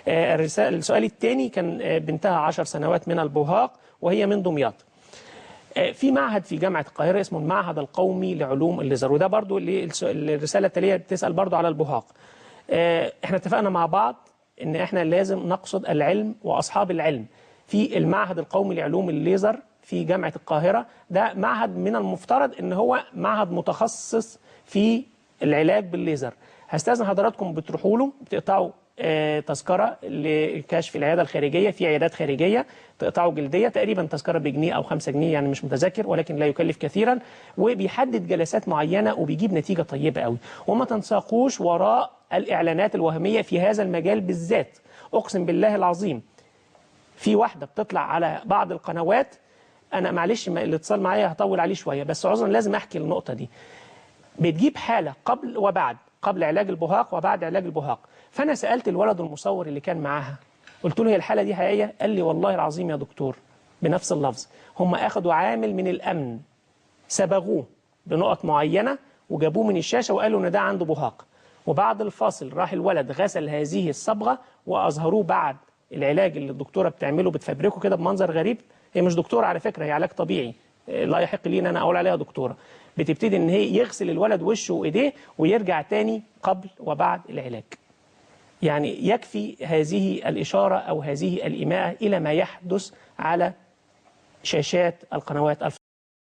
السؤال الثاني كان بنتها 10 سنوات من البوهاق وهي من دمياط. في معهد في جامعة القاهرة اسمه المعهد القومي لعلوم الليزر، وده برضو الرسالة التالية بتسأل برضو على البوهاق. احنا اتفقنا مع بعض ان احنا لازم نقصد العلم واصحاب العلم. في المعهد القومي لعلوم الليزر في جامعة القاهرة، ده معهد من المفترض ان هو معهد متخصص في العلاج بالليزر. هستاذن حضراتكم بتروحوا له، بتقطعوا تذكرة لكشف العيادة الخارجية، في عيادات خارجية تقطعوا جلدية، تقريبا تذكرة بجنيه أو 5 جنيه، يعني مش متذكر ولكن لا يكلف كثيرا، وبيحدد جلسات معينة وبيجيب نتيجة طيبة قوي. وما تنساقوش وراء الإعلانات الوهمية في هذا المجال بالذات. أقسم بالله العظيم في واحدة بتطلع على بعض القنوات، أنا معلش الاتصال معايا هطول عليه شوية بس عذرا لازم أحكي النقطة دي، بتجيب حالة قبل وبعد، قبل علاج البهاق وبعد علاج البهاق. فأنا سألت الولد المصور اللي كان معاها، قلت له هي الحالة دي حقيقية؟ قال لي والله العظيم يا دكتور بنفس اللفظ، هم أخذوا عامل من الأمن صبغوه بنقط معينة وجابوه من الشاشة وقالوا إن ده عنده بهاق، وبعد الفاصل راح الولد غسل هذه الصبغة وأظهروه بعد العلاج اللي الدكتورة بتعمله، بتفبركه كده بمنظر غريب. هي مش دكتورة على فكرة، هي علاج طبيعي، لا يحق لي ان انا اقول عليها دكتوره. بتبتدي ان هي يغسل الولد وشه وايديه ويرجع تاني قبل وبعد العلاج. يعني يكفي هذه الاشاره او هذه الايماءه الى ما يحدث على شاشات القنوات